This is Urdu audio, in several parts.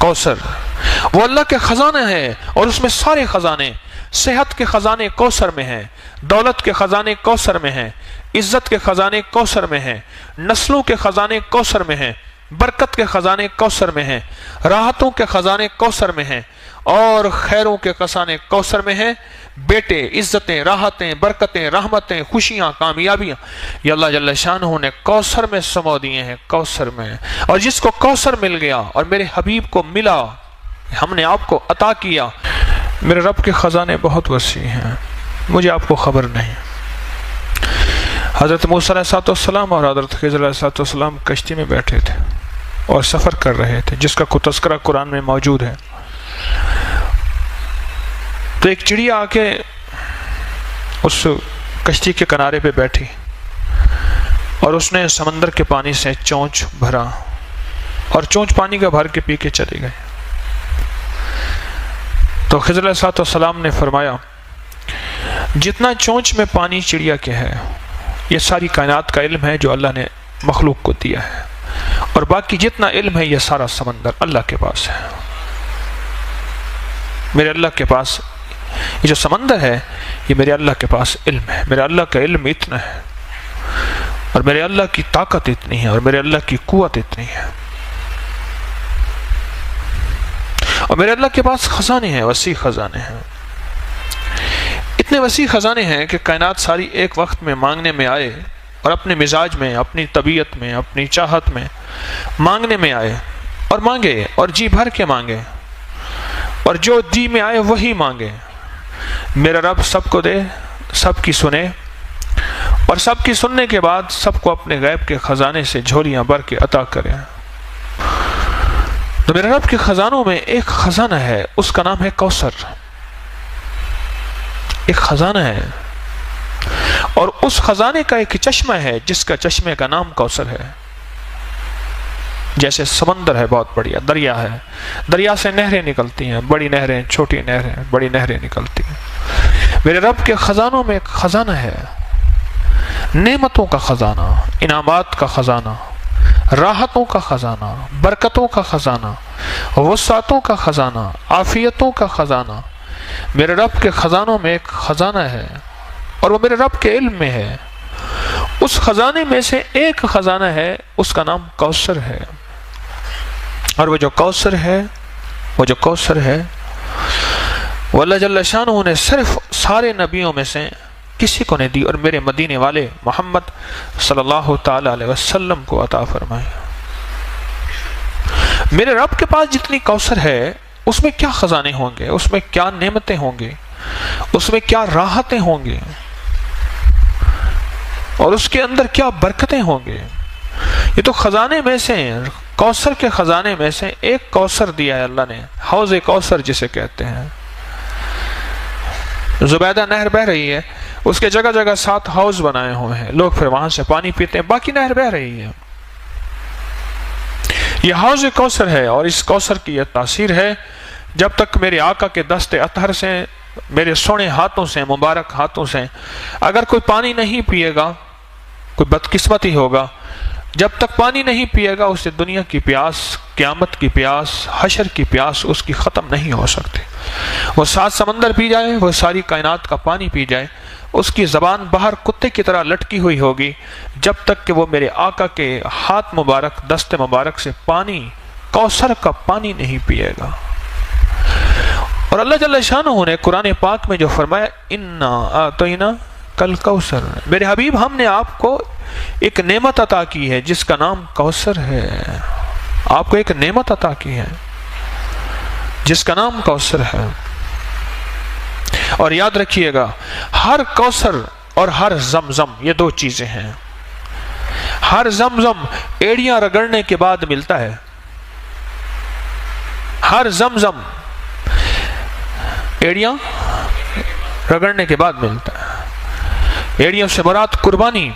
کوثر وہ اللہ کے خزانے ہیں، اور اس میں سارے خزانے، صحت کے خزانے کوثر میں ہیں، دولت کے خزانے کوثر میں ہیں، عزت کے خزانے کوثر میں ہیں، نسلوں کے خزانے کوثر میں ہیں، برکت کے خزانے کوثر میں ہیں، راحتوں کے خزانے کوثر میں ہیں، اور خیروں کے خزانے کوثر میں ہیں۔ بیٹے، عزتیں، راحتیں، برکتیں، رحمتیں، خوشیاں، کامیابیاں یہ اللہ جل شانہ نے کوثر میں سمو دیے ہیں، کوثر میں۔ اور جس کو کوثر مل گیا اور میرے حبیب کو ملا، ہم نے آپ کو عطا کیا، میرے رب کے خزانے بہت وسیع ہیں، مجھے آپ کو خبر نہیں۔ حضرت موسیٰ علیہ السلام اور حضرت خضر علیہ السلام کشتی میں بیٹھے تھے اور سفر کر رہے تھے، جس کا کوئی تذکرہ قرآن میں موجود ہے۔ تو ایک چڑیا آ کے اس کشتی کے کنارے پہ بیٹھی اور اس نے سمندر کے پانی سے چونچ بھرا، اور چونچ پانی کا بھر کے پی کے چلی گئی۔ تو خضر علیہ السلام نے فرمایا، جتنا چونچ میں پانی چڑیا کے ہے یہ ساری کائنات کا علم ہے جو اللہ نے مخلوق کو دیا ہے، اور باقی جتنا علم ہے یہ سارا سمندر اللہ کے پاس ہے۔ میرے اللہ کے پاس یہ جو سمندر ہے یہ میرے اللہ کے پاس علم ہے، میرے اللہ کا علم اتنا ہے، اور میرے اللہ کی طاقت اتنی ہے، اور میرے اللہ کی قوت اتنی ہے، اور میرے اللہ کے پاس خزانے ہیں، وسیع خزانے ہیں، اتنے وسیع خزانے ہیں کہ کائنات ساری ایک وقت میں مانگنے میں آئے، اور اپنے مزاج میں، اپنی طبیعت میں، اپنی چاہت میں مانگنے میں آئے، اور مانگے، اور جی بھر کے مانگے، اور جو جی میں آئے وہی مانگے۔ میرا رب سب کو دے، سب کی سنے، اور سب کی سننے کے بعد سب کو اپنے غیب کے خزانے سے جھولیاں بھر کے عطا کرے۔ تو میرے رب کے خزانوں میں ایک خزانہ ہے، اس کا نام ہے کوثر۔ ایک خزانہ ہے، اور اس خزانے کا ایک چشمہ ہے جس کا چشمے کا نام کوثر ہے۔ جیسے سمندر ہے بہت بڑیا، دریا ہے، دریا سے نہریں نکلتی ہیں، بڑی نہریں، چھوٹی نہریں، بڑی نہریں نکلتی ہیں۔ میرے رب کے خزانوں میں ایک خزانہ ہے، نعمتوں کا خزانہ، انعامات کا خزانہ، راحتوں کا خزانہ، برکتوں کا خزانہ، وسعتوں کا خزانہ، عافیتوں کا خزانہ۔ میرے رب کے خزانوں میں ایک خزانہ ہے، اور وہ میرے رب کے علم میں ہے۔ اس خزانے میں سے ایک خزانہ ہے، اس کا نام کوثر ہے، اور وہ جو کوثر ہے وہ اللہ جل شانہ نے صرف سارے نبیوں میں سے کسی کو نہیں دی، اور میرے مدینے والے محمد صلی اللہ تعالی علیہ وسلم کو عطا فرمائی۔ میرے رب کے پاس جتنی کوثر ہے اس میں کیا خزانے ہوں گے، اس میں کیا نعمتیں ہوں گے، اس میں کیا راحتیں ہوں گے، اور اس کے اندر کیا برکتیں ہوں گے۔ یہ تو خزانے میں سے، کوثر کے خزانے میں سے ایک کوثر دیا ہے اللہ نے، حوض کوثر جسے کہتے ہیں۔ زبیدہ نہر بہ رہی ہے، اس کے جگہ جگہ 7 حوض بنائے ہوئے ہیں، لوگ پھر وہاں سے پانی پیتے ہیں، باقی نہر بہ رہی ہے۔ یہ حوض کوثر ہے، اور اس کوثر کی یہ تاثیر ہے، جب تک میرے آقا کے دست اطہر سے، میرے سونے ہاتھوں سے، مبارک ہاتھوں سے اگر کوئی پانی نہیں پیے گا، کوئی بدقسمتی ہوگا، جب تک پانی نہیں پیے گا اسے دنیا کی پیاس، قیامت کی پیاس، حشر کی پیاس اس کی ختم نہیں ہو سکتی۔ وہ 7 سمندر پی جائے، وہ ساری کائنات کا پانی پی جائے، اس کی زبان باہر کتے کی طرح لٹکی ہوئی ہوگی، جب تک کہ وہ میرے آقا کے ہاتھ مبارک، دست مبارک سے پانی، کوثر کا پانی نہیں پیے گا۔ اور اللہ جل شانہ نے قرآن پاک میں جو فرمایا، اِنَّا آتَيْنَا کَالْکَوْثَرَ، میرے حبیب ہم نے آپ کو ایک نعمت عطا کی ہے جس کا نام کوثر ہے۔ آپ کو ایک نعمت عطا کی ہے جس کا نام کوثر ہے۔ اور یاد رکھیے گا، ہر کوثر اور ہر زمزم یہ 2 چیزیں ہیں۔ ہر زمزم ایڑیاں رگڑنے کے بعد ملتا ہے، ہر زمزم ایڑیاں رگڑنے کے بعد ملتا ہے۔ ایڑیوں سے مراد قربانی،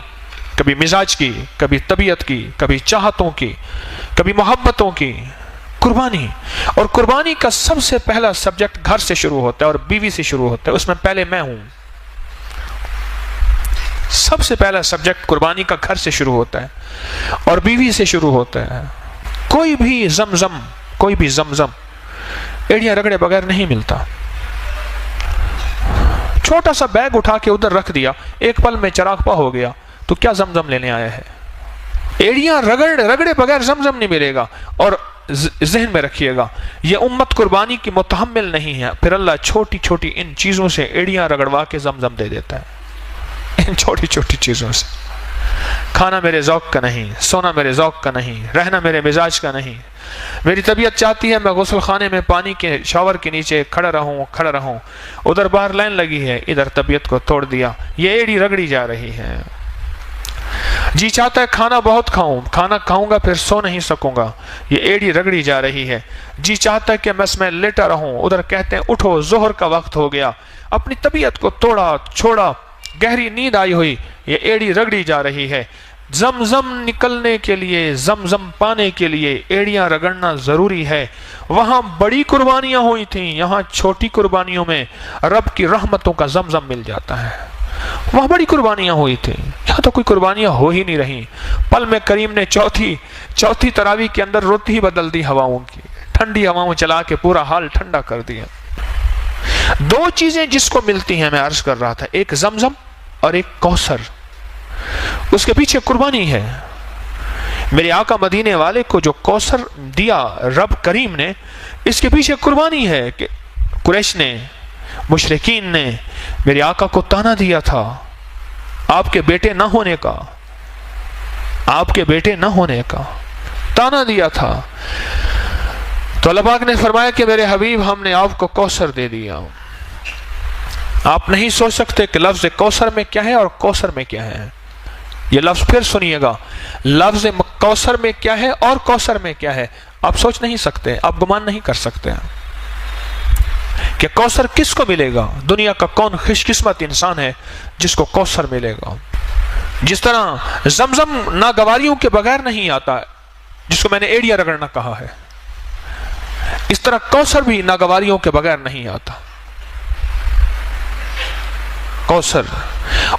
کبھی مزاج کی، کبھی طبیعت کی، کبھی چاہتوں کی، کبھی محبتوں کی قربانی۔ اور قربانی کا سب سے پہلا سبجیکٹ گھر سے شروع ہوتا ہے اور بیوی سے شروع ہوتا ہے، اس میں پہلے میں ہوں۔ سب سے پہلا سبجیکٹ قربانی کا گھر سے شروع ہوتا ہے اور بیوی سے شروع ہوتا ہے۔ کوئی بھی زمزم کوئی بھی زمزم ایڑیاں رگڑے بغیر نہیں ملتا. چھوٹا سا بیگ اٹھا کے ادھر رکھ دیا, ایک پل میں چراغ پا ہو گیا, تو کیا زمزم لینے آیا ہے؟ ایڑیاں رگڑے بغیر زمزم نہیں ملے گا. اور ذہن میں رکھیے گا, یہ امت قربانی کی متحمل نہیں ہے. پھر اللہ چھوٹی چھوٹی ان چیزوں سے ایڑیاں رگڑوا کے زمزم دے دیتا ہے. ان چھوٹی چھوٹی چیزوں سے. کھانا میرے ذوق کا نہیں, سونا میرے ذوق کا نہیں, رہنا میرے مزاج کا نہیں. میری طبیعت چاہتی ہے میں غسل خانے میں پانی کے شاور کے نیچے کھڑا رہوں. ادھر باہر لائن لگی ہے, ادھر طبیعت کو توڑ دیا, یہ ایڑی رگڑی جا رہی ہے. جی چاہتا ہے کھانا بہت کھاؤں, کھانا کھاؤں گا پھر سو نہیں سکوں گا, یہ ایڑی رگڑی جا رہی ہے. جی چاہتا ہے کہ بس میں لیٹا رہوں, ادھر کہتے ہیں اٹھو ظہر کا وقت ہو گیا. اپنی طبیعت کو توڑا چھوڑا, گہری نیند آئی ہوئی, یہ ایڑی رگڑی جا رہی ہے. زمزم نکلنے کے لیے, زمزم پانے کے لیے ایڑیاں رگڑنا ضروری ہے. وہاں بڑی قربانیاں ہوئی تھیں, یہاں چھوٹی قربانیوں میں رب کی رحمتوں کا زمزم مل جاتا ہے. وہاں بڑی قربانیاں ہوئی تھیں, یہاں تو کوئی قربانیاں ہو ہی نہیں رہی. پل میں کریم نے چوتھی تراویح کے اندر رت ہی بدل دی ہواؤں کی, ٹھنڈی ہواؤں چلا کے پورا حال ٹھنڈا کر دیا. دو چیزیں جس کو ملتی ہیں میں عرض کر رہا تھا, ایک زمزم اور ایک کوثر. اس کے پیچھے قربانی ہے. میرے آقا مدینے والے کو جو کوثر دیا رب کریم نے, اس کے پیچھے قربانی ہے کہ قریش نے, مشرکین نے میرے آقا کو تانا دیا تھا آپ کے بیٹے نہ ہونے کا, آپ کے بیٹے نہ ہونے کا تانا دیا تھا. تو اللہ پاک نے فرمایا کہ میرے حبیب ہم نے آپ کو کوثر دے دیا. آپ نہیں سوچ سکتے کہ لفظ کوثر میں کیا ہے اور کوثر میں کیا ہے. یہ لفظ پھر سنیے گا, لفظ کوثر میں کیا ہے اور کوثر میں کیا ہے. آپ سوچ نہیں سکتے, آپ گمان نہیں کر سکتے کہ کوثر کس کو ملے گا. دنیا کا کون خوش قسمت انسان ہے جس کو کوثر ملے گا. جس طرح زمزم ناگواریوں کے بغیر نہیں آتا, جس کو میں نے ایڑیاں رگڑنا کہا ہے, اس طرح کوثر بھی ناگواریوں کے بغیر نہیں آتا. کوثر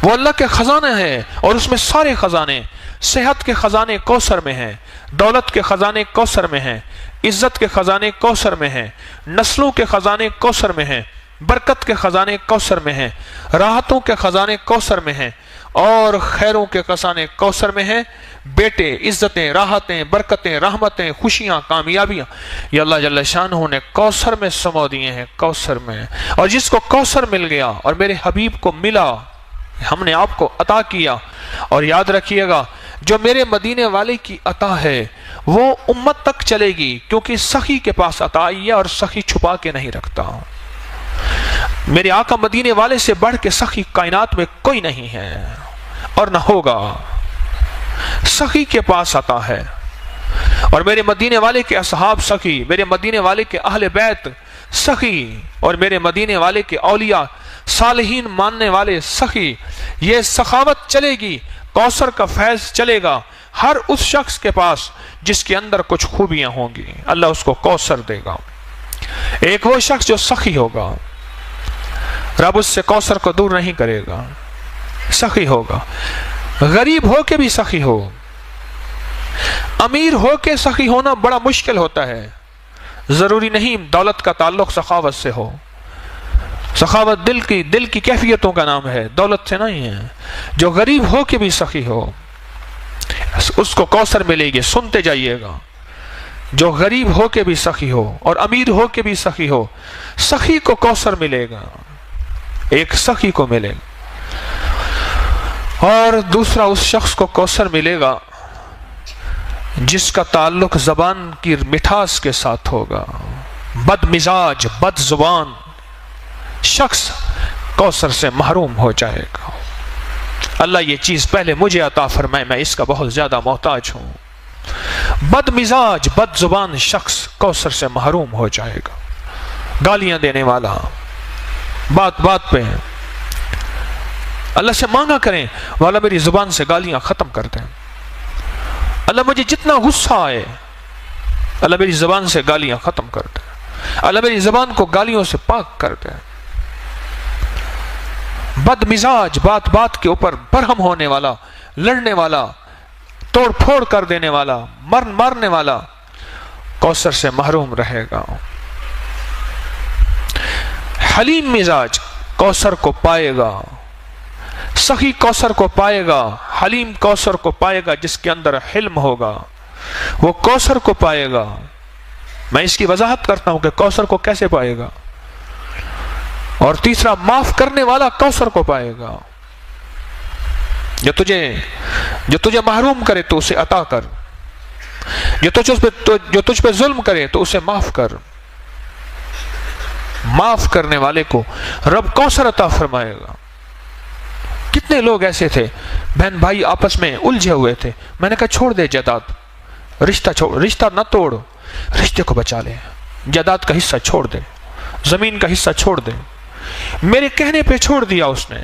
وہ اللہ کے خزانہ ہے, اور اس میں سارے خزانے, صحت کے خزانے کوثر میں ہیں, دولت کے خزانے کوثر میں ہیں, عزت کے خزانے کوثر میں ہیں, نسلوں کے خزانے کوثر میں ہیں, برکت کے خزانے کوثر میں ہیں, راحتوں کے خزانے کوثر میں ہیں, اور خیروں کے خزانے کوثر میں ہیں. بیٹے, عزتیں, راحتیں, برکتیں, رحمتیں, خوشیاں, کامیابیاں, یہ اللہ جل شانہ نے کوثر میں سمو دیے ہیں, کوثر میں. اور جس کو کوثر مل گیا اور میرے حبیب کو ملا, ہم نے آپ کو عطا کیا. اور یاد رکھیے گا, جو میرے مدینے والے کی عطا ہے وہ امت تک چلے گی, کیونکہ سخی کے پاس عطا آئی ہے اور سخی چھپا کے نہیں رکھتا. میرے آقا مدینے والے سے بڑھ کے سخی کائنات میں کوئی نہیں ہے اور نہ ہوگا. سخی کے پاس عطا ہے, اور میرے مدینے والے کے اصحاب سخی, میرے مدینے والے کے اہل بیت سخی, اور میرے مدینے والے کے اولیاء صالحین ماننے والے سخی. یہ سخاوت چلے گی, کوثر کا فیض چلے گا ہر اس شخص کے پاس جس کے اندر کچھ خوبیاں ہوں گی, اللہ اس کو کوثر دے گا. ایک وہ شخص جو سخی ہوگا, رب اس سے کوثر کو دور نہیں کرے گا, سخی ہوگا. غریب ہو کے بھی سخی ہو, امیر ہو کے سخی ہونا بڑا مشکل ہوتا ہے. ضروری نہیں دولت کا تعلق سخاوت سے ہو. سخاوت دل کی کیفیتوں کا نام ہے, دولت سے نہیں ہے. جو غریب ہو کے بھی سخی ہو اس کو کوثر ملے گی. سنتے جائیے گا, جو غریب ہو کے بھی سخی ہو اور امیر ہو کے بھی سخی ہو, سخی کو کوثر ملے گا, ایک سخی کو ملے گا. اور دوسرا اس شخص کو کوثر ملے گا جس کا تعلق زبان کی مٹھاس کے ساتھ ہوگا. بد مزاج, بد زبان شخص کوثر سے محروم ہو جائے گا. اللہ یہ چیز پہلے مجھے عطا فرمائے, میں اس کا بہت زیادہ محتاج ہوں. بد مزاج, بد زبان شخص کوثر سے محروم ہو جائے گا. گالیاں دینے والا, بات بات پہ اللہ سے مانگا کریں, والا میری زبان سے گالیاں ختم کر دیں. اللہ مجھے جتنا غصہ آئے, اللہ میری زبان سے گالیاں ختم کر دیں. اللہ میری زبان کو گالیوں سے پاک کر دیں. بد مزاج, بات بات کے اوپر برہم ہونے والا, لڑنے والا, توڑ پھوڑ کر دینے والا, مارنے والا, کوثر سے محروم رہے گا۔ حلیم مزاج کوثر کو پائے گا، سخی کوثر کو پائے گا، حلیم کوثر کو پائے گا جس کے اندر حلم ہوگا، وہ کوثر کو پائے گا۔ میں اس کی وضاحت کرتا ہوں کہ کوثر کو کیسے پائے گا۔ اور تیسرا، معاف کرنے والا کوثر کو پائے گا۔ جو تجھے محروم کرے تو اسے عطا کر، جو تجھ پہ ظلم کرے تو اسے معاف کر۔ معاف کرنے والے کو رب کوثر عطا فرمائے گا۔ کتنے لوگ ایسے تھے، بہن بھائی آپس میں الجھے ہوئے تھے، میں نے کہا چھوڑ دے جائیداد، رشتہ نہ توڑ، رشتے کو بچا لے، جائیداد کا حصہ چھوڑ دے، زمین کا حصہ چھوڑ دے۔ میرے کہنے پہ چھوڑ دیا اس نے۔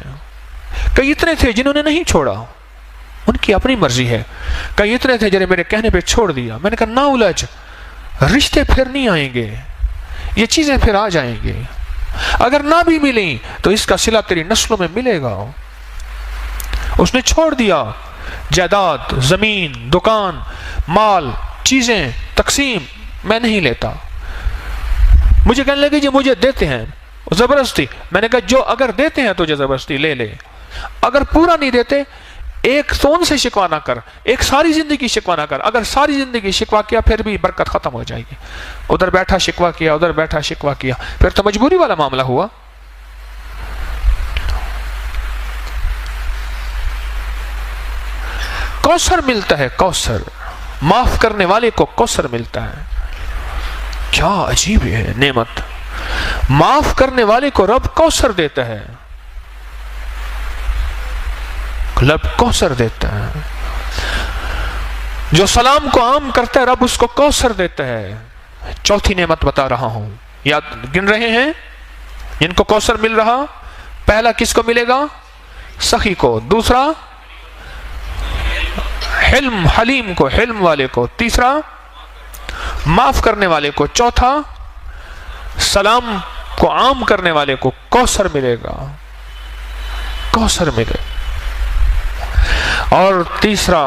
کئی اتنے تھے جنہوں نے نہیں چھوڑا، ان کی اپنی مرضی ہے۔ کئی اتنے تھے جنہیں میرے کہنے پہ چھوڑ دیا۔ میں نے کہا نہ الجھ، رشتے پھر نہیں آئیں گے، یہ چیزیں پھر آ جائیں گے، اگر نہ بھی ملیں تو اس کا صلہ تیری نسلوں میں ملے گا۔ اس نے چھوڑ دیا، جائیداد، زمین، دکان، مال، چیزیں، تقسیم میں نہیں لیتا۔ مجھے کہنے لگے جی مجھے دیتے ہیں زبردستی۔ میں نے کہا جو اگر دیتے ہیں تجھے زبردستی لے لے، اگر پورا نہیں دیتے ایک سون سے شکوا نہ کر، ایک ساری زندگی شکوا نہ کر۔ اگر ساری زندگی شکوا کیا پھر بھی برکت ختم ہو جائے گی۔ ادھر بیٹھا شکوا کیا، ادھر بیٹھا شکوا کیا، پھر تو مجبوری والا معاملہ ہوا۔ کوثر ملتا ہے، کوثر معاف کرنے والے کو کوثر ملتا ہے۔ کیا عجیب ہے نعمت، معاف کرنے والے کو رب کوثر دیتا ہے، رب کوثر دیتا ہے۔ جو سلام کو عام کرتا ہے رب اس کو کوثر دیتا ہے۔ چوتھی نعمت بتا رہا ہوں، یاد گن رہے ہیں جن کو کوثر مل رہا؟ پہلا کس کو ملے گا؟ سخی کو۔ دوسرا حلم، حلیم کو، حلم والے کو۔ تیسرا معاف کرنے والے کو۔ چوتھا سلام کو عام کرنے والے کو کوثر ملے گا، کوثر ملے۔ اور تیسرا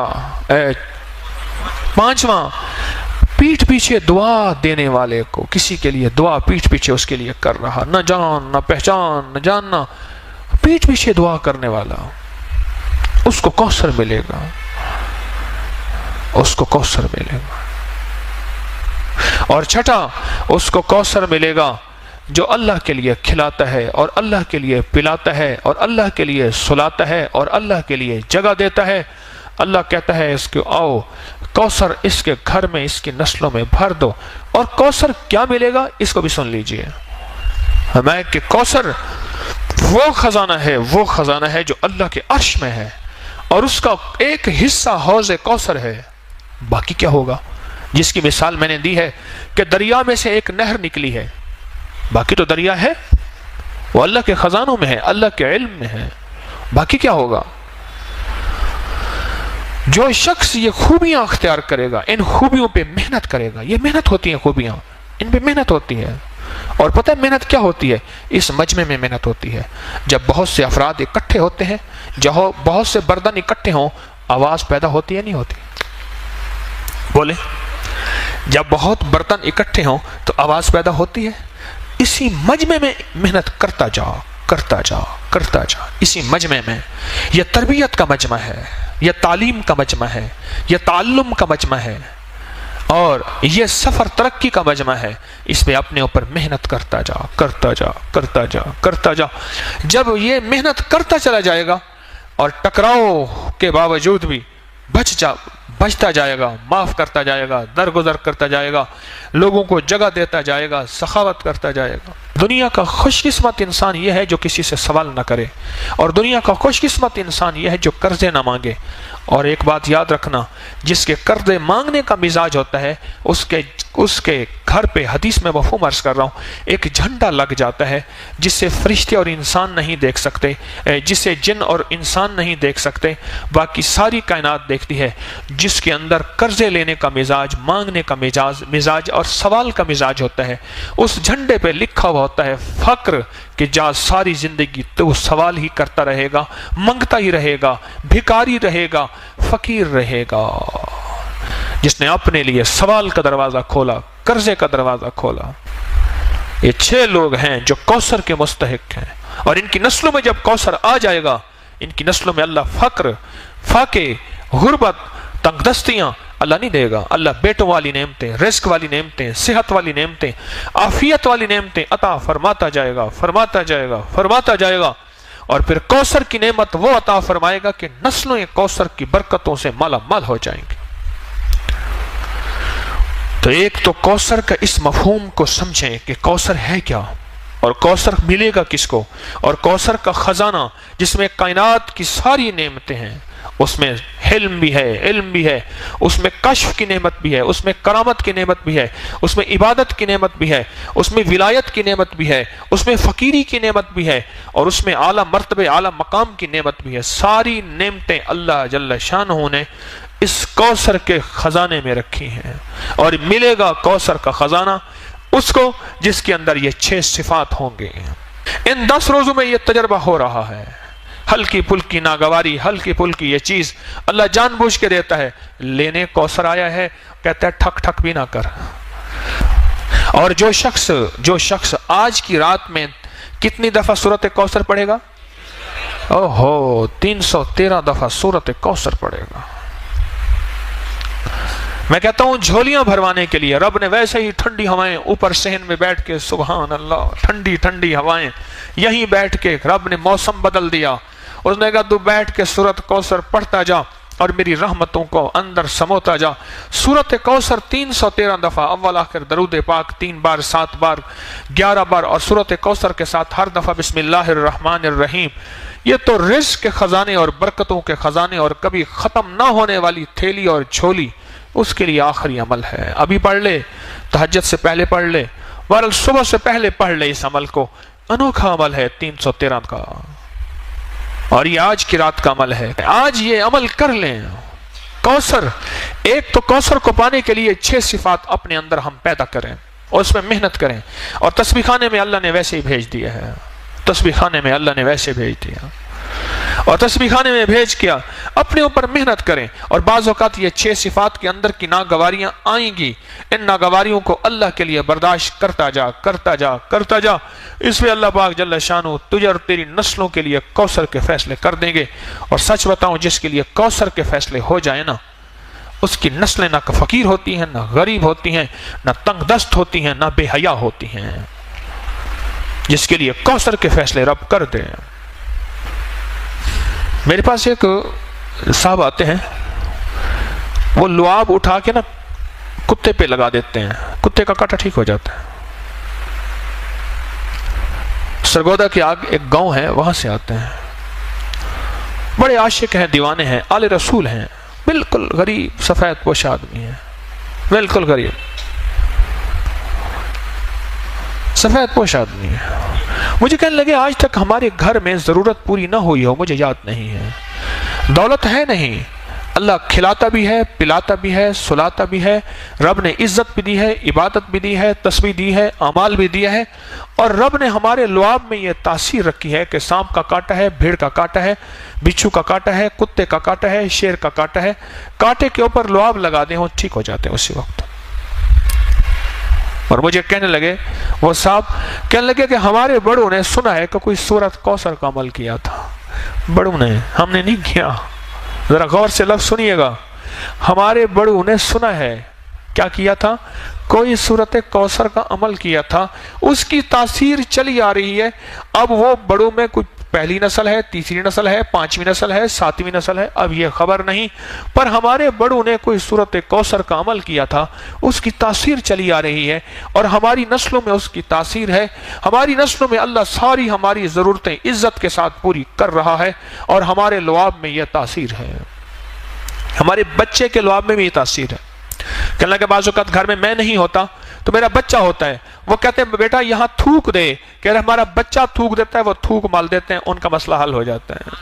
پانچواں، پیٹھ پیچھے دعا دینے والے کو، کسی کے لیے دعا پیٹھ پیچھے اس کے لیے کر رہا، نہ جان نہ پہچان نہ جاننا، پیٹھ پیچھے دعا کرنے والا، اس کو کوثر ملے گا، اس کو کوثر ملے گا۔ اور چھٹا، اس کو کوثر ملے گا جو اللہ کے لیے کھلاتا ہے اور اللہ کے لیے پلاتا ہے اور اللہ کے لیے سلاتا ہے اور اللہ کے لیے جگہ دیتا ہے۔ اللہ کہتا ہے اس کو آؤ کوثر اس کے گھر میں، اس کی نسلوں میں بھر دو۔ اور کوثر کیا ملے گا اس کو بھی سن لیجئے، ہمیں کہ کوثر وہ خزانہ ہے جو اللہ کے عرش میں ہے، اور اس کا ایک حصہ حوض کوثر ہے۔ باقی کیا ہوگا؟ جس کی مثال میں نے دی ہے کہ دریا میں سے ایک نہر نکلی ہے، باقی تو دریا ہے، وہ اللہ کے خزانوں میں ہے، اللہ کے علم میں ہے، باقی کیا ہوگا؟ جو شخص یہ خوبیاں اختیار کرے گا، ان خوبیوں پہ محنت کرے گا، یہ محنت ہوتی ہیں خوبیاں، ان پہ محنت ہوتی ہے۔ اور پتہ ہے محنت کیا ہوتی ہے؟ اس مجمع میں محنت ہوتی ہے۔ جب بہت سے افراد اکٹھے ہوتے ہیں، جہاں بہت سے برتن اکٹھے ہوں، آواز پیدا ہوتی ہے نہیں ہوتی؟ بولے، جب بہت برتن اکٹھے ہوں تو آواز پیدا ہوتی ہے۔ اسی مجمع میں محنت کرتا جا، کرتا جا، کرتا جا۔ اسی مجمع میں، یہ تربیت کا مجمع ہے، یہ تعلیم کا مجمع ہے، یہ تعلم کا مجمع ہے، اور یہ سفر ترقی کا مجمع ہے۔ اس پہ اپنے اوپر محنت کرتا جا، کرتا جا، کرتا جا، کرتا جا۔ جب یہ محنت کرتا چلا جائے گا اور ٹکراؤ کے باوجود بھی بچتا جائے گا، معاف کرتا جائے گا، درگزر کرتا جائے گا، لوگوں کو جگہ دیتا جائے گا، سخاوت کرتا جائے گا۔ دنیا کا خوش قسمت انسان یہ ہے جو کسی سے سوال نہ کرے، اور دنیا کا خوش قسمت انسان یہ ہے جو قرضے نہ مانگے۔ اور ایک بات یاد رکھنا، جس کے قرضے مانگنے کا مزاج ہوتا ہے، اس کے گھر پہ، حدیث میں مفہوم عرض کر رہا ہوں، ایک جھنڈا لگ جاتا ہے جسے فرشتے اور انسان نہیں دیکھ سکتے، جسے جن اور انسان نہیں دیکھ سکتے، باقی ساری کائنات دیکھتی ہے۔ جس کے اندر قرضے لینے کا مزاج، مانگنے کا مزاج اور سوال کا مزاج ہوتا ہے، اس جھنڈے پہ لکھا ہوا ہوتا ہے فقر، کہ جا ساری زندگی تو سوال ہی کرتا رہے گا، منگتا ہی رہے گا، بھکاری رہے گا، فقیر رہے گا۔ جس نے اپنے لیے سوال کا دروازہ کھولا، قرضے کا دروازہ کھولا۔ یہ 6 لوگ ہیں جو کوثر کے مستحق ہیں، اور ان کی نسلوں میں جب کوثر آ جائے گا، ان کی نسلوں میں اللہ فقر، فاقے، غربت، تنگ دستیاں اللہ نہیں دے گا۔ اللہ بیٹوں والی نعمتیں، رزق والی نعمتیں، صحت والی نعمتیں، عافیت والی نعمتیں عطا فرماتا جائے گا، فرماتا جائے گا، فرماتا جائے گا، اور پھر کوثر کی نعمت وہ عطا فرمائے گا کہ نسلوں کوثر کی برکتوں سے مالا مال ہو جائیں گے۔ تو ایک تو کوثر کا اس مفہوم کو سمجھیں کہ کوثر ہے کیا، اور کوثر ملے گا کس کو، اور کوثر کا خزانہ جس میں کائنات کی ساری نعمتیں ہیں، اس میں حلم بھی ہے، علم بھی ہے، اس میں کشف کی نعمت بھی ہے، اس میں کرامت کی نعمت بھی ہے، اس میں عبادت کی نعمت بھی ہے، اس میں ولایت کی نعمت بھی ہے، اس میں فقیری کی نعمت بھی ہے، اور اس میں اعلیٰ مرتبے، اعلیٰ مقام کی نعمت بھی ہے۔ ساری نعمتیں اللہ جل شانہ نے اس کوثر کے خزانے میں رکھی ہیں، اور ملے گا کوثر کا خزانہ اس کو جس کے اندر یہ 6 صفات ہوں گے۔ ان 10 روزوں میں یہ تجربہ ہو رہا ہے۔ ہلکی پھلکی ناگواری، ہلکی پھلکی یہ چیز اللہ جان بوجھ کے دیتا ہے۔ لینے کوثر آیا ہے، کہتا ہے ٹھک ٹھک بھی نہ کر۔ اور جو شخص آج کی رات میں کتنی دفعہ سورۃ کوثر پڑھے گا؟ 313 دفعہ سورۃ کوثر پڑھے گا۔ میں کہتا ہوں جھولیاں بھروانے کے لیے رب نے ویسے ہی ٹھنڈی ہوائیں اوپر صحن میں بیٹھ کے، سبحان اللہ، ٹھنڈی ٹھنڈی ہوائیں، یہیں بیٹھ کے رب نے موسم بدل دیا۔ اس نے کہا تو بیٹھ کے سورۃ کوثر پڑھتا جا اور میری رحمتوں کو اندر سموتا جا۔ سورۃ کوثر 313 دفعہ، اول آخر درود پاک 3 بار، 7 بار، 11 بار، اور سورۃ کوثر کے ساتھ ہر دفعہ بسم اللہ الرحمن الرحیم۔ یہ تو رزق کے خزانے اور برکتوں کے خزانے اور کبھی ختم نہ ہونے والی تھیلی اور جھولی، اس کے لیے آخری عمل ہے۔ ابھی پڑھ لے، تہجد سے پہلے پڑھ لے، بہرحال صبح سے پہلے پڑھ لے، اس عمل کو۔ انوکھا عمل ہے 313 کا، اور یہ آج کی رات کا عمل ہے۔ آج یہ عمل کر لیں۔ کوثر، ایک تو کوثر کو پانے کے لیے 6 صفات اپنے اندر ہم پیدا کریں اور اس میں محنت کریں، اور تسبیح خانے میں اللہ نے ویسے ہی بھیج دیا ہے۔ تسبیح خانے میں اللہ نے ویسے بھیج دیا، اور تسبیح خانے میں بھیج کیا اپنے اوپر محنت کریں۔ اور بعض اوقات یہ 6 صفات کے اندر کی ناگواریاں آئیں گی، ان ناگواریوں کو اللہ کے لیے برداشت کرتا جا، کرتا جا، کرتا جا۔ اس میں اللہ پاک جل شانہ تجھے اور تیری نسلوں کے لیے کوثر کے فیصلے کر دیں گے۔ اور سچ بتاؤں، جس کے لیے کوثر کے فیصلے ہو جائیں نا، اس کی نسلیں نہ فقیر ہوتی ہیں، نہ غریب ہوتی ہیں، نہ تنگ دست ہوتی ہیں، نہ بے حیا ہوتی ہیں۔ جس کے لیے کوثر کے فیصلے رب کر دے۔ میرے پاس ایک صاحب آتے ہیں، وہ لعاب اٹھا کے نا کتے پہ لگا دیتے ہیں، کتے کا کاٹا ٹھیک ہو جاتا ہے۔ سرگودا کے آگ ایک گاؤں ہے، وہاں سے آتے ہیں، بڑے عاشق ہیں، دیوانے ہیں، آل رسول ہیں، بالکل غریب سفید پوش آدمی ہیں، بالکل غریب سفید پوش آدمی ہے۔ مجھے کہنے لگے آج تک ہمارے گھر میں ضرورت پوری نہ ہوئی ہو، مجھے یاد نہیں ہے۔ دولت ہے نہیں، اللہ کھلاتا بھی ہے، پلاتا بھی ہے، سلاتا بھی ہے، رب نے عزت بھی دی ہے، عبادت بھی دی ہے، تسبیح دی ہے، اعمال بھی دیا ہے، اور رب نے ہمارے لعاب میں یہ تاثیر رکھی ہے کہ سانپ کا کاٹا ہے، بھیڑ کا کاٹا ہے، بچھو کا کاٹا ہے، کتے کا کاٹا ہے، شیر کا کاٹا ہے، کاٹے کے اوپر لعاب لگا دیں، وہ ٹھیک ہو جاتے ہیں اسی وقت۔ اور مجھے کہنے لگے، وہ صاحب کہنے لگے کہ ہمارے بڑوں نے سنا ہے کہ کوئی سورۃ کوثر کا عمل کیا تھا۔ بڑوں نے، ہم نے نہیں کیا۔ ذرا غور سے لفظ سنیے گا، ہمارے بڑوں نے سنا ہے کیا کیا تھا، کوئی سورۃ کوثر کا عمل کیا تھا، اس کی تاثیر چلی آ رہی ہے۔ اب وہ بڑوں میں کچھ پہلی نسل ہے، تیسری نسل ہے، 5ویں نسل ہے، 7ویں نسل ہے، اب یہ خبر نہیں، پر ہمارے بڑوں نے کوئی سورۃ کوثر کا عمل کیا تھا، اس کی تاثیر چلی آ رہی ہے، اور ہماری نسلوں میں اس کی تاثیر ہے۔ ہماری نسلوں میں اللہ ساری ہماری ضرورتیں عزت کے ساتھ پوری کر رہا ہے، اور ہمارے لعاب میں یہ تاثیر ہے، ہمارے بچے کے لعاب میں بھی یہ تاثیر ہے۔ کہنے لگا بعض اوقات گھر میں میں نہیں ہوتا تو میرا بچہ ہوتا ہے، وہ کہتے ہیں بیٹا یہاں تھوک دے، کہہ رہے ہمارا بچہ تھوک دیتا ہے، وہ تھوک مال دیتے ہیں، ان کا مسئلہ حل ہو جاتا ہے۔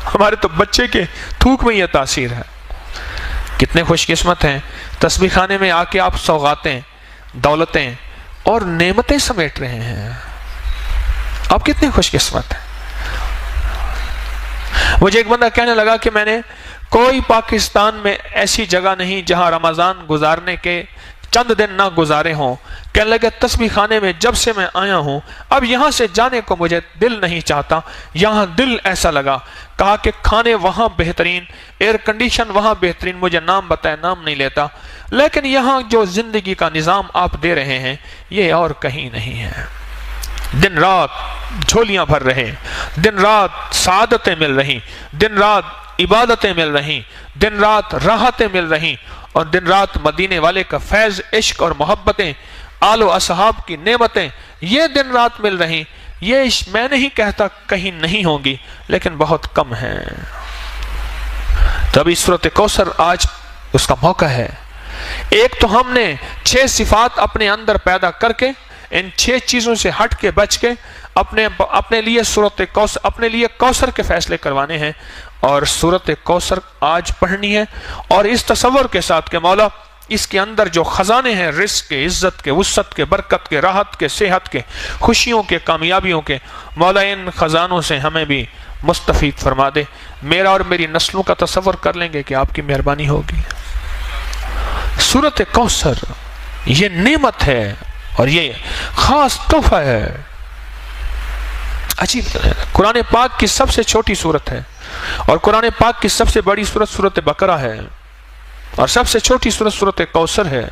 ہمارے تو بچے کے تھوک میں یہ تاثیر ہے۔ کتنے خوش قسمت ہیں، تسبیح خانے میں آ کے آپ سوغاتیں، دولتیں اور نعمتیں سمیٹ رہے ہیں، آپ کتنے خوش قسمت ہیں۔ مجھے ایک بندہ کہنے لگا کہ میں نے کوئی پاکستان میں ایسی جگہ نہیں جہاں رمضان گزارنے کے چند دن نہ گزارے ہوں، کہنے لگے تسبیح خانے میں جب سے میں آیا ہوں اب یہاں سے جانے کو مجھے دل نہیں چاہتا، یہاں دل ایسا لگا، کہا کہ کھانے وہاں بہترین، ایئر کنڈیشن وہاں بہترین، مجھے نام بتائے نام نہیں لیتا، لیکن یہاں جو زندگی کا نظام آپ دے رہے ہیں یہ اور کہیں نہیں ہے۔ دن رات جھولیاں بھر رہے، دن رات سعادتیں مل رہی، دن رات عبادتیں مل رہی، دن رات راحتیں مل رہی، اور دن رات مدینے والے کا فیض، عشق اور محبتیں، آل و اصحاب کی نعمتیں یہ دن رات مل رہی۔ یہ میں نہیں کہتا کہیں نہیں ہوں گی، لیکن بہت کم ہیں۔ تبھی سورۃ کوثر آج اس کا موقع ہے۔ ایک تو ہم نے 6 صفات اپنے اندر پیدا کر کے، ان 6 چیزوں سے ہٹ کے بچ کے اپنے لیے سورۃ کوثر، اپنے لیے کوثر کے فیصلے کروانے ہیں، اور سورۃ کوثر آج پڑھنی ہے، اور اس تصور کے ساتھ کہ مولا اس کے اندر جو خزانے ہیں رزق کے، عزت کے، وسعت کے، برکت کے، راحت کے، صحت کے، خوشیوں کے، کامیابیوں کے، مولا ان خزانوں سے ہمیں بھی مستفید فرما دے۔ میرا اور میری نسلوں کا تصور کر لیں گے کہ آپ کی مہربانی ہوگی۔ سورۃ کوثر یہ نعمت ہے اور یہ خاص تحفہ ہے۔ عجیب، قرآن پاک کی سب سے چھوٹی سورت ہے، اور قرآن پاک کی سب سے بڑی سورت سورۃ بقرہ ہے، اور سب سے چھوٹی سورت سورۃ کوثر ہے۔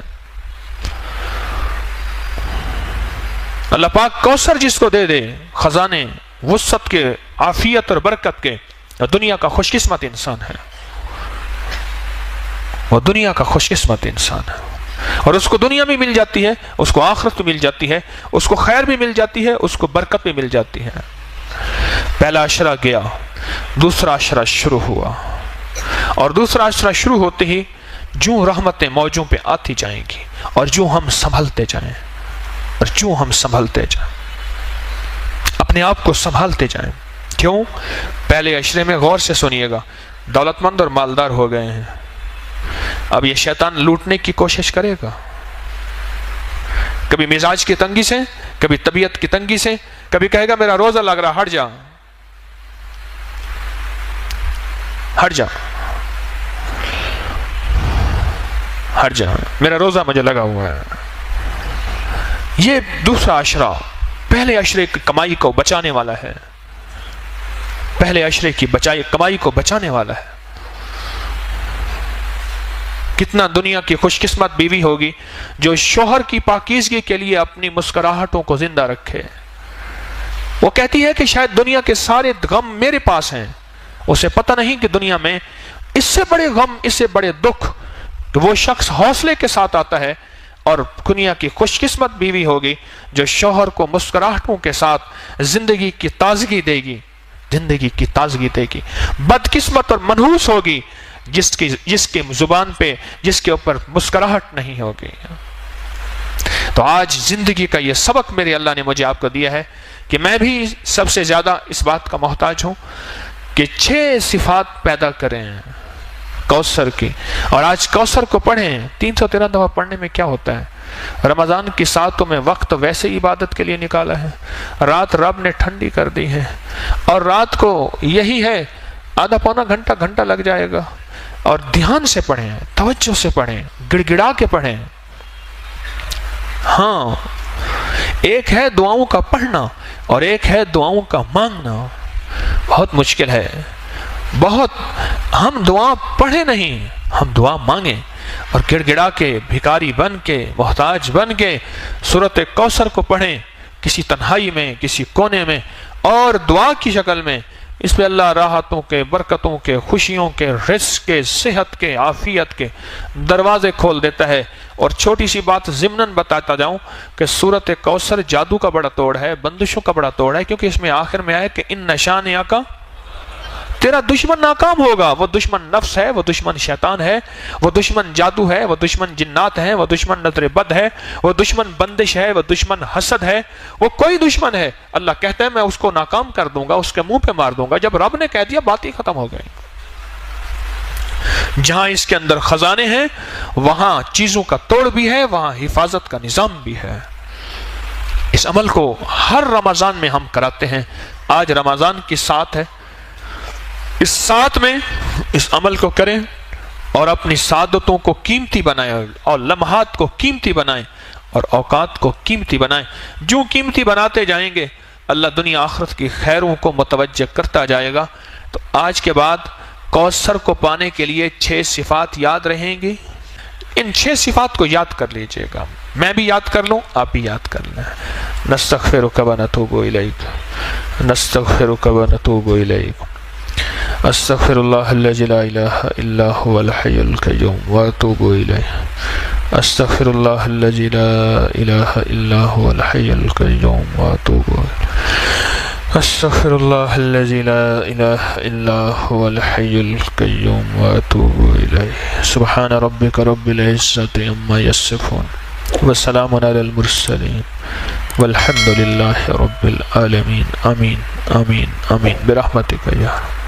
اللہ پاک کوثر جس کو دے دے، خزانے وسعت کے، عافیت اور برکت کے، دنیا کا خوش قسمت انسان ہے، وہ دنیا کا خوش قسمت انسان ہے، اور اس کو دنیا بھی مل جاتی ہے، اس کو آخرت بھی مل جاتی ہے، اس کو خیر بھی مل جاتی ہے، اس کو برکت بھی مل جاتی ہے۔ پہلا عشرہ گیا، دوسرا عشرہ شروع ہوا، اور دوسرا عشرہ شروع ہوتے ہی جو رحمتیں موجوں پہ آتی جائیں گی، اور جو ہم سنبھلتے جائیں، اور جو ہم سنبھلتے جائیں، اپنے آپ کو سنبھالتے جائیں۔ کیوں؟ پہلے عشرے میں غور سے سنیے گا، دولت مند اور مالدار ہو گئے ہیں، اب یہ شیطان لوٹنے کی کوشش کرے گا، کبھی مزاج کی تنگی سے، کبھی طبیعت کی تنگی سے، کبھی کہے گا میرا روزہ لگ رہا، ہٹ جا ہٹ جا ہٹ جا، میرا روزہ مجھے لگا ہوا ہے۔ یہ دوسرا عشرہ پہلے عشرے کی کمائی کو بچانے والا ہے، پہلے عشرے کی کمائی کو بچانے والا ہے۔ کتنا دنیا کی خوش قسمت بیوی ہوگی جو شوہر کی پاکیزگی کے لیے اپنی مسکراہٹوں کو زندہ رکھے۔ وہ کہتی ہے کہ شاید دنیا کے سارے غم میرے پاس ہیں، اسے پتہ نہیں کہ دنیا میں اس سے بڑے غم، اس سے بڑے دکھ کہ وہ شخص حوصلے کے ساتھ آتا ہے، اور دنیا کی خوش قسمت بیوی ہوگی جو شوہر کو مسکراہٹوں کے ساتھ زندگی کی تازگی دے گی، زندگی کی تازگی دے گی۔ بدقسمت اور منحوس ہوگی جس کے زبان پہ، جس کے اوپر مسکراہٹ نہیں ہوگی۔ تو آج زندگی کا یہ سبق میرے اللہ نے مجھے آپ کو دیا ہے کہ میں بھی سب سے زیادہ اس بات کا محتاج ہوں کہ 6 صفات پیدا کریں کوثر کی، اور آج کوثر کو پڑھیں۔ 313 دفعہ پڑھنے میں کیا ہوتا ہے؟ رمضان کی ساعتوں میں وقت ویسے عبادت کے لیے نکالا ہے، رات رب نے ٹھنڈی کر دی ہے، اور رات کو یہی ہے آدھا پونا گھنٹہ لگ جائے گا، اور دھیان سے پڑھیں، توجہ سے پڑھیں، گڑ گڑا کے پڑھیں۔ ہاں، ایک ہے دعاؤں کا پڑھنا اور ایک ہے دعاؤں کا مانگنا۔ بہت مشکل ہے، بہت۔ ہم دعا پڑھیں نہیں، ہم دعا مانگیں، اور گڑ گڑا کے، بھکاری بن کے، محتاج بن کے سورۃ کوثر کو پڑھیں، کسی تنہائی میں، کسی کونے میں، اور دعا کی شکل میں۔ اس پہ اللہ راحتوں کے، برکتوں کے، خوشیوں کے، رزق کے، صحت کے، عافیت کے دروازے کھول دیتا ہے۔ اور چھوٹی سی بات ضمناً بتاتا جاؤں کہ سورۃ کوثر جادو کا بڑا توڑ ہے، بندشوں کا بڑا توڑ ہے، کیونکہ اس میں آخر میں آیا کہ ان نشانیہ کا تیرا دشمن ناکام ہوگا۔ وہ دشمن نفس ہے، وہ دشمن شیطان ہے، وہ دشمن جادو ہے، وہ دشمن جنات ہے، وہ دشمن نظر بد ہے، وہ دشمن بندش ہے، وہ دشمن حسد ہے، وہ کوئی دشمن ہے، اللہ کہتا ہے میں اس کو ناکام کر دوں گا، اس کے منہ پہ مار دوں گا۔ جب رب نے کہہ دیا بات ہی ختم ہو گئی۔ جہاں اس کے اندر خزانے ہیں وہاں چیزوں کا توڑ بھی ہے، وہاں حفاظت کا نظام بھی ہے۔ اس عمل کو ہر رمضان میں ہم کراتے ہیں۔ آج رمضان کی سات ہے، اس ساتھ میں اس عمل کو کریں، اور اپنی سعادتوں کو قیمتی بنائیں اور لمحات کو قیمتی بنائیں اور اوقات کو قیمتی بنائیں۔ جو قیمتی بناتے جائیں گے اللہ دنیا آخرت کی خیروں کو متوجہ کرتا جائے گا۔ تو آج کے بعد کوثر کو پانے کے لیے 6 صفات یاد رہیں گی۔ ان 6 صفات کو یاد کر لیجئے گا، میں بھی یاد کر لوں، آپ بھی یاد کر لیں۔ نستغفرک و نتوب الیک، نستغفرک و نتوب الیک، استغفر اللہ الذی لا الہ الا هو الحی القیوم واتوب الیہ، استغفر اللہ الذی لا الہ الا هو الحی القیوم واتوب الیہ، استغفر اللہ الذی لا الہ الا هو الحی القیوم واتوب الیہ۔ سبحان ربک رب العزت عما یصفون وسلام علی المرسلین والحمد للہ رب العالمین۔ آمین آمین آمین برحمتک یا رب۔